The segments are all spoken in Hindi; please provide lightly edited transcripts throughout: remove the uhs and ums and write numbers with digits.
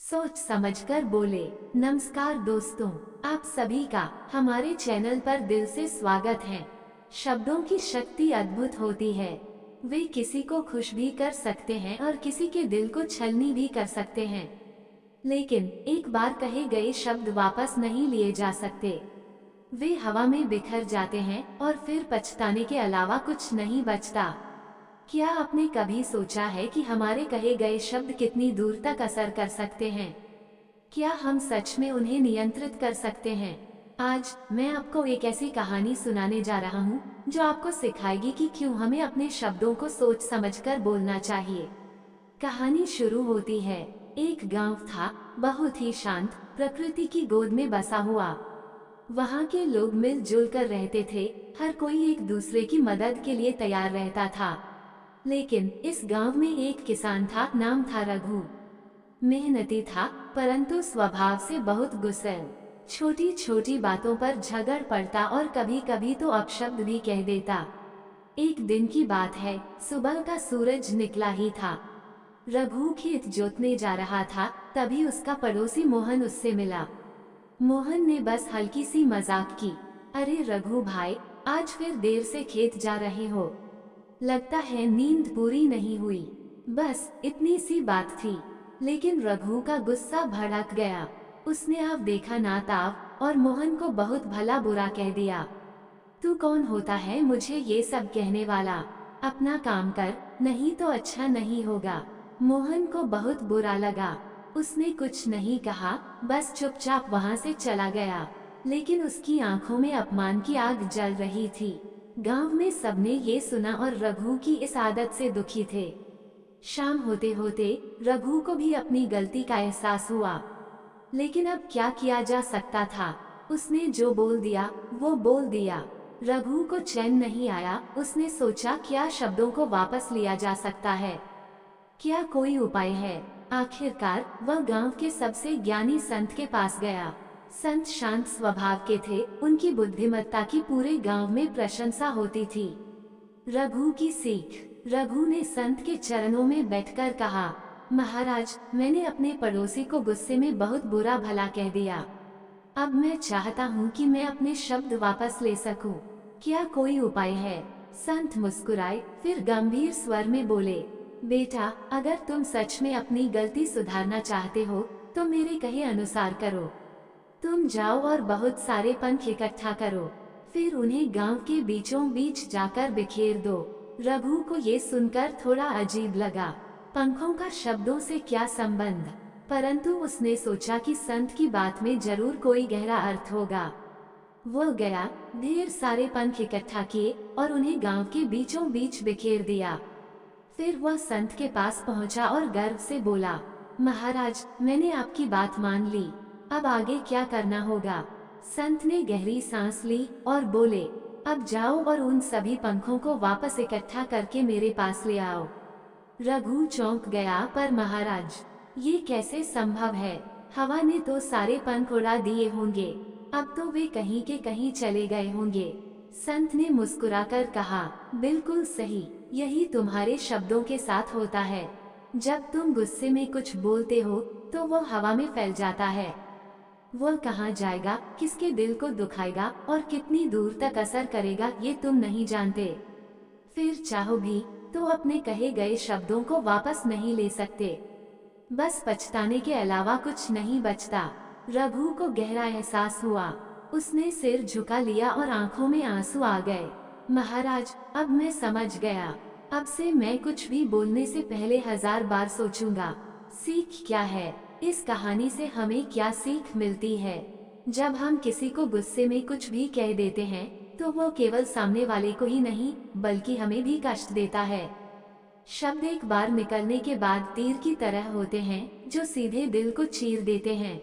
सोच समझकर बोले। नमस्कार दोस्तों, आप सभी का हमारे चैनल पर दिल से स्वागत है। शब्दों की शक्ति अद्भुत होती है। वे किसी को खुश भी कर सकते हैं और किसी के दिल को छलनी भी कर सकते हैं। लेकिन एक बार कहे गए शब्द वापस नहीं लिए जा सकते। वे हवा में बिखर जाते हैं और फिर पछताने के अलावा कुछ नहीं बचता। क्या आपने कभी सोचा है कि हमारे कहे गए शब्द कितनी दूर तक असर कर सकते हैं? क्या हम सच में उन्हें नियंत्रित कर सकते हैं? आज मैं आपको एक ऐसी कहानी सुनाने जा रहा हूँ जो आपको सिखाएगी कि क्यों हमें अपने शब्दों को सोच समझकर बोलना चाहिए। कहानी शुरू होती है। एक गांव था, बहुत ही शांत, प्रकृति की गोद में बसा हुआ। वहाँ के लोग मिलजुल कर रहते थे, हर कोई एक दूसरे की मदद के लिए तैयार रहता था। लेकिन इस गांव में एक किसान था, नाम था रघु। मेहनती था, परंतु स्वभाव से बहुत गुस्सैल। छोटी छोटी बातों पर झगड़ पड़ता और कभी कभी तो अपशब्द भी कह देता। एक दिन की बात है, सुबह का सूरज निकला ही था। रघु खेत जोतने जा रहा था, तभी उसका पड़ोसी मोहन उससे मिला। मोहन ने बस हल्की सी मजाक की, अरे रघु भाई, आज फिर देर से खेत जा रहे हो? लगता है नींद पूरी नहीं हुई। बस इतनी सी बात थी, लेकिन रघु का गुस्सा भड़क गया। उसने अब देखा ना ताव और मोहन को बहुत भला बुरा कह दिया। तू कौन होता है मुझे ये सब कहने वाला? अपना काम कर, नहीं तो अच्छा नहीं होगा। मोहन को बहुत बुरा लगा। उसने कुछ नहीं कहा, बस चुपचाप वहाँ से चला गया। लेकिन उसकी आंखों में अपमान की आग जल रही थी। गांव में सबने ये सुना और रघु की इस आदत से दुखी थे। शाम होते होते रघु को भी अपनी गलती का एहसास हुआ। लेकिन अब क्या किया जा सकता था? उसने जो बोल दिया वो बोल दिया। रघु को चैन नहीं आया। उसने सोचा, क्या शब्दों को वापस लिया जा सकता है? क्या कोई उपाय है? आखिरकार वह गांव के सबसे ज्ञानी संत के पास गया। संत शांत स्वभाव के थे, उनकी बुद्धिमत्ता की पूरे गांव में प्रशंसा होती थी। रघु की सीख। रघु ने संत के चरणों में बैठकर कहा, महाराज, मैंने अपने पड़ोसी को गुस्से में बहुत बुरा भला कह दिया। अब मैं चाहता हूँ कि मैं अपने शब्द वापस ले सकूं। क्या कोई उपाय है? संत मुस्कुराए, फिर गंभीर स्वर में बोले, बेटा, अगर तुम सच में अपनी गलती सुधारना चाहते हो तो मेरे कहे अनुसार करो। तुम जाओ और बहुत सारे पंख इकट्ठा करो, फिर उन्हें गांव के बीचों बीच जाकर बिखेर दो। रघु को ये सुनकर थोड़ा अजीब लगा। पंखों का शब्दों से क्या संबंध? परंतु उसने सोचा कि संत की बात में जरूर कोई गहरा अर्थ होगा। वो गया, ढेर सारे पंख इकट्ठा किए और उन्हें गांव के बीचों बीच बिखेर दिया। फिर वह संत के पास पहुंचा और गर्व से बोला, महाराज, मैंने आपकी बात मान ली। अब आगे क्या करना होगा? संत ने गहरी सांस ली और बोले, अब जाओ और उन सभी पंखों को वापस इकट्ठा करके मेरे पास ले आओ। रघु चौंक गया, पर महाराज, ये कैसे संभव है? हवा ने तो सारे पंख उड़ा दिए होंगे, अब तो वे कहीं के कहीं चले गए होंगे। संत ने मुस्कुराकर कहा, बिल्कुल सही, यही तुम्हारे शब्दों के साथ होता है। जब तुम गुस्से में कुछ बोलते हो तो वो हवा में फैल जाता है। वह कहाँ जाएगा, किसके दिल को दुखाएगा और कितनी दूर तक असर करेगा, ये तुम नहीं जानते। फिर चाहो भी तो अपने कहे गए शब्दों को वापस नहीं ले सकते। बस पछताने के अलावा कुछ नहीं बचता। रघु को गहरा एहसास हुआ। उसने सिर झुका लिया और आंखों में आंसू आ गए। महाराज, अब मैं समझ गया। अब से मैं कुछ भी बोलने से पहले 1000 बार सोचूंगा। सीख क्या है? इस कहानी से हमें क्या सीख मिलती है? जब हम किसी को गुस्से में कुछ भी कह देते हैं तो वो केवल सामने वाले को ही नहीं बल्कि हमें भी कष्ट देता है। शब्द एक बार निकलने के बाद तीर की तरह होते हैं, जो सीधे दिल को चीर देते हैं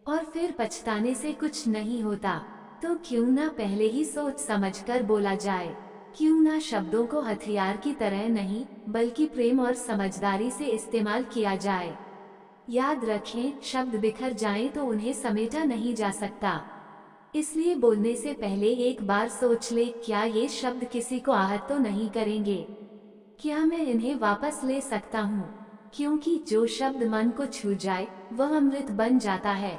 और फिर पछताने से कुछ नहीं होता। तो क्यों ना पहले ही सोच समझकर बोला जाए? क्यों ना शब्दों को हथियार की तरह नहीं बल्कि प्रेम और समझदारी से इस्तेमाल किया जाए? याद रखें, शब्द बिखर जाएं तो उन्हें समेटा नहीं जा सकता। इसलिए बोलने से पहले एक बार सोच ले, क्या ये शब्द किसी को आहत तो नहीं करेंगे? क्या मैं इन्हें वापस ले सकता हूँ? क्योंकि जो शब्द मन को छू जाए वह अमृत बन जाता है,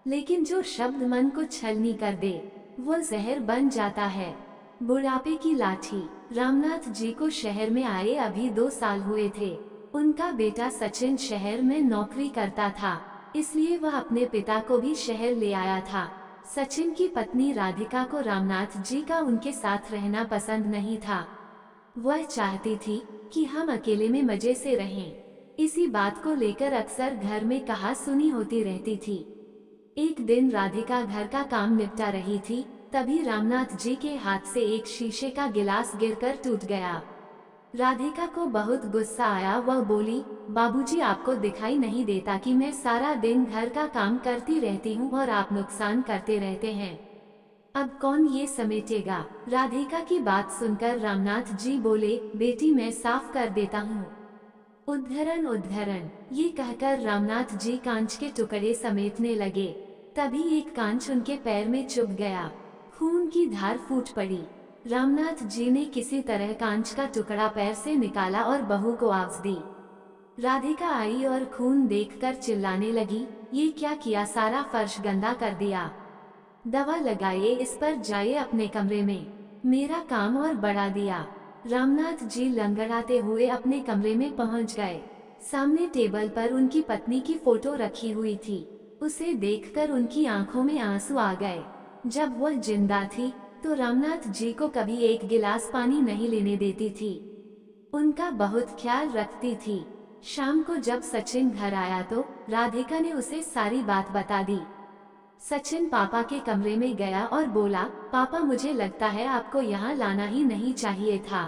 लेकिन जो शब्द मन को छलनी कर दे वह जहर बन जाता है। बुढ़ापे की लाठी। रामनाथ जी को शहर में आए अभी 2 साल हुए थे। उनका बेटा सचिन शहर में नौकरी करता था, इसलिए वह अपने पिता को भी शहर ले आया था। सचिन की पत्नी राधिका को रामनाथ जी का उनके साथ रहना पसंद नहीं था। वह चाहती थी कि हम अकेले में मजे से रहें। इसी बात को लेकर अक्सर घर में कहा सुनी होती रहती थी। एक दिन राधिका घर का काम निपटा रही थी, तभी रामनाथ जी के हाथ से एक शीशे का गिलास गिरकर टूट गया। राधिका को बहुत गुस्सा आया। वह बोली, बाबूजी, आपको दिखाई नहीं देता कि मैं सारा दिन घर का काम करती रहती हूँ और आप नुकसान करते रहते हैं। अब कौन ये समेटेगा? राधिका की बात सुनकर रामनाथ जी बोले, बेटी मैं साफ कर देता हूँ। उद्धरण उद्धरण। ये कहकर रामनाथ जी कांच के टुकड़े समेटने लगे। तभी एक कांच उनके पैर में चुभ गया। खून की धार फूट पड़ी। रामनाथ जी ने किसी तरह कांच का टुकड़ा पैर से निकाला और बहू को आवाज दी। राधिका आई और खून देखकर चिल्लाने लगी, ये क्या किया? सारा फर्श गंदा कर दिया। दवा लगाइए, इस पर जाइए अपने कमरे में। मेरा काम और बढ़ा दिया। रामनाथ जी लंगड़ाते हुए अपने कमरे में पहुंच गए। सामने टेबल पर उनकी पत्नी की फोटो रखी हुई थी। उसे देखकर उनकी आंखों में आंसू आ गए। जब वह जिंदा थी तो रामनाथ जी को कभी एक गिलास पानी नहीं लेने देती थी। उनका बहुत ख्याल रखती थी। शाम को जब सचिन घर आया तो राधिका ने उसे सारी बात बता दी। सचिन पापा के कमरे में गया और बोला, पापा, मुझे लगता है आपको यहाँ लाना ही नहीं चाहिए था।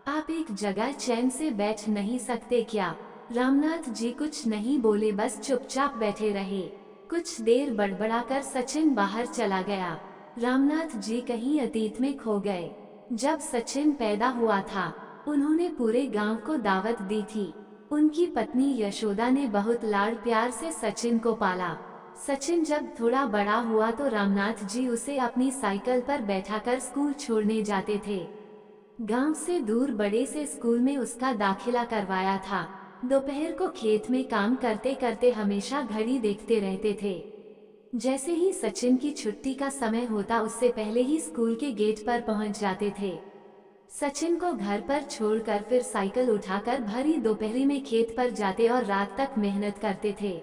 आप एक जगह चैन से बैठ नहीं सकते क्या? रामनाथ जी कुछ नहीं बोले, बस चुपचाप बैठे रहे। कुछ देर बड़बड़ाकर सचिन बाहर चला गया। रामनाथ जी कहीं अतीत में खो गए। जब सचिन पैदा हुआ था उन्होंने पूरे गांव को दावत दी थी। उनकी पत्नी यशोदा ने बहुत लाड़ प्यार से सचिन को पाला। सचिन जब थोड़ा बड़ा हुआ तो रामनाथ जी उसे अपनी साइकिल पर बैठाकर स्कूल छोड़ने जाते थे। गांव से दूर बड़े से स्कूल में उसका दाखिला करवाया था। दोपहर को खेत में काम करते करते हमेशा घड़ी देखते रहते थे। जैसे ही सचिन की छुट्टी का समय होता उससे पहले ही स्कूल के गेट पर पहुंच जाते थे। सचिन को घर पर छोड़कर फिर साइकिल उठाकर भरी दोपहरी में खेत पर जाते और रात तक मेहनत करते थे।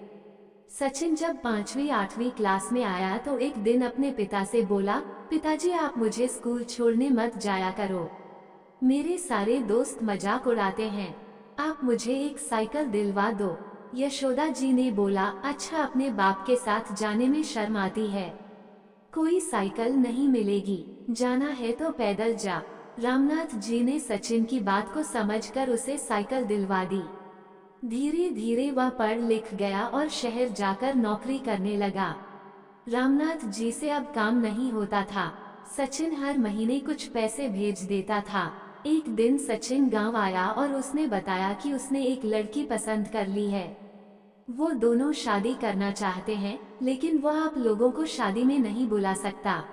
सचिन जब 5वीं 8वीं क्लास में आया तो एक दिन अपने पिता से बोला, पिताजी, आप मुझे स्कूल छोड़ने मत जाया करो। मेरे सारे दोस्त मजाक उड़ाते हैं। आप मुझे एक साइकिल दिलवा दो। यशोदा जी ने बोला, अच्छा, अपने बाप के साथ जाने में शर्म आती है। कोई साइकिल नहीं मिलेगी, जाना है तो पैदल जा। रामनाथ जी ने सचिन की बात को समझकर उसे साइकिल दिलवा दी। धीरे धीरे वह पढ़ लिख गया और शहर जाकर नौकरी करने लगा। रामनाथ जी से अब काम नहीं होता था। सचिन हर महीने कुछ पैसे भेज देता था। एक दिन सचिन गांव आया और उसने बताया कि उसने एक लड़की पसंद कर ली है। वो दोनों शादी करना चाहते हैं, लेकिन वह आप लोगों को शादी में नहीं बुला सकता।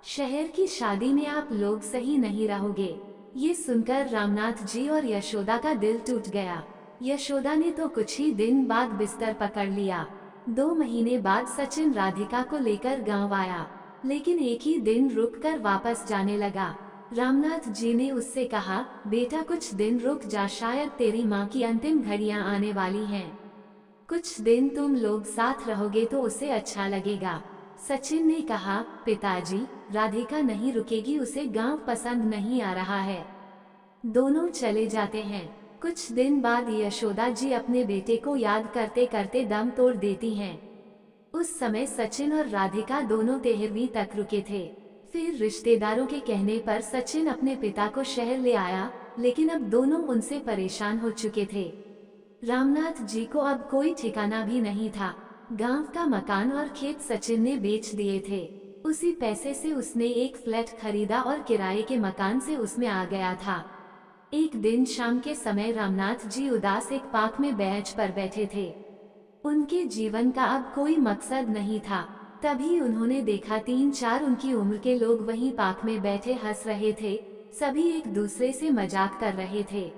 शहर की शादी में आप लोग सही नहीं रहोगे। ये सुनकर रामनाथ जी और यशोदा का दिल टूट गया। यशोदा ने तो कुछ ही दिन बाद बिस्तर पकड़ लिया। 2 महीने बाद सचिन राधिका को लेकर गांव आया, लेकिन एक ही दिन रुककर वापस जाने लगा। रामनाथ जी ने उससे कहा, बेटा, कुछ दिन रुक जा, शायद तेरी माँ की अंतिम घड़ियाँ आने वाली हैं। कुछ दिन तुम लोग साथ रहोगे तो उसे अच्छा लगेगा। सचिन ने कहा, पिताजी, राधिका नहीं रुकेगी, उसे गांव पसंद नहीं आ रहा है। दोनों चले जाते हैं। कुछ दिन बाद यशोदा जी अपने बेटे को याद करते करते दम तोड़ देती हैं। उस समय सचिन और राधिका दोनों 13वीं तक रुके थे। फिर रिश्तेदारों के कहने पर सचिन अपने पिता को शहर ले आया, लेकिन अब दोनों उनसे परेशान हो चुके थे। रामनाथ जी को अब कोई ठिकाना भी नहीं था। गांव का मकान और खेत सचिन ने बेच दिए थे। उसी पैसे से उसने एक फ्लैट खरीदा और किराए के मकान से उसमें आ गया था। एक दिन शाम के समय रामनाथ जी उदास एक पार्क में बेंच पर बैठे थे। उनके जीवन का अब कोई मकसद नहीं था। तभी उन्होंने देखा 3-4 उनकी उम्र के लोग वहीं पार्क में बैठे हंस रहे थे। सभी एक दूसरे से मजाक कर रहे थे।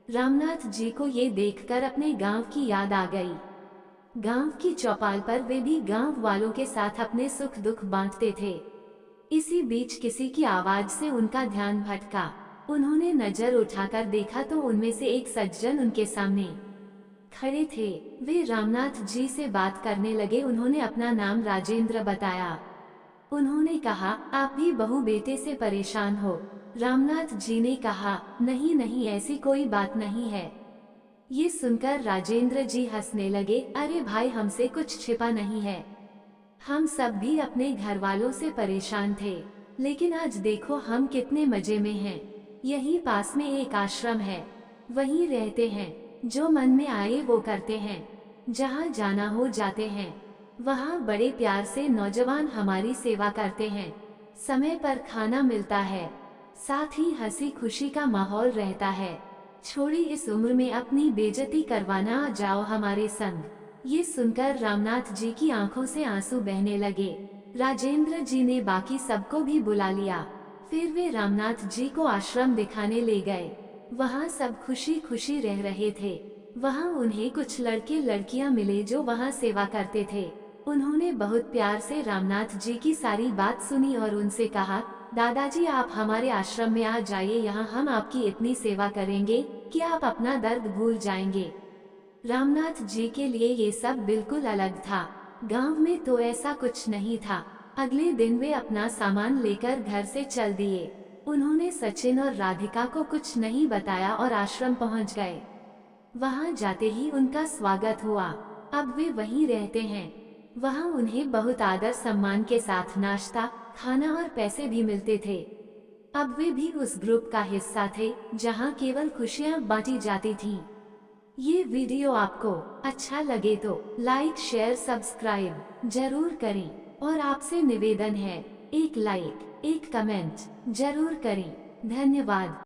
रामनाथ जी को ये देखकर अपने गांव की याद आ गई। गांव की चौपाल पर वे भी गांव वालों के साथ अपने सुख दुख बांटते थे। इसी बीच किसी की आवाज से उनका ध्यान भटका। उन्होंने नजर उठाकर देखा तो उनमें से एक सज्जन उनके सामने खड़े थे। वे रामनाथ जी से बात करने लगे। उन्होंने अपना नाम राजेंद्र बताया। उन्होंने कहा, आप भी बहू बेटे से परेशान हो। रामनाथ जी ने कहा, नहीं नहीं, ऐसी कोई बात नहीं है। ये सुनकर राजेंद्र जी हंसने लगे। अरे भाई, हमसे कुछ छिपा नहीं है। हम सब भी अपने घर वालों से परेशान थे, लेकिन आज देखो हम कितने मजे में हैं। यहीं पास में एक आश्रम है, वहीं रहते हैं। जो मन में आए वो करते हैं, जहाँ जाना हो जाते हैं। वहाँ बड़े प्यार से नौजवान हमारी सेवा करते हैं। समय पर खाना मिलता है, साथ ही हंसी खुशी का माहौल रहता है। छोड़ी इस उम्र में अपनी बेइज्जती करवाना, आ जाओ हमारे संग। ये सुनकर रामनाथ जी की आंखों से आंसू बहने लगे। राजेंद्र जी ने बाकी सबको भी बुला लिया। फिर वे रामनाथ जी को आश्रम दिखाने ले गए। वहाँ सब खुशी खुशी रह रहे थे। वहाँ उन्हें कुछ लड़के लड़कियाँ मिले जो वहाँ सेवा करते थे। उन्होंने बहुत प्यार से रामनाथ जी की सारी बात सुनी और उनसे कहा, दादाजी आप हमारे आश्रम में आ जाइए, यहाँ हम आपकी इतनी सेवा करेंगे कि आप अपना दर्द भूल जाएंगे। रामनाथ जी के लिए ये सब बिल्कुल अलग था। गांव में तो ऐसा कुछ नहीं था। अगले दिन वे अपना सामान लेकर घर से चल दिए। उन्होंने सचिन और राधिका को कुछ नहीं बताया और आश्रम पहुंच गए। वहां जाते ही उनका स्वागत हुआ। अब वे वहीं रहते हैं। वहां उन्हें बहुत आदर सम्मान के साथ नाश्ता, खाना और पैसे भी मिलते थे। अब वे भी उस ग्रुप का हिस्सा थे जहां केवल खुशियां बांटी जाती थीं। ये वीडियो आपको अच्छा लगे तो लाइक शेयर सब्सक्राइब जरूर करें और आपसे निवेदन है, एक लाइक एक कमेंट जरूर करें। धन्यवाद।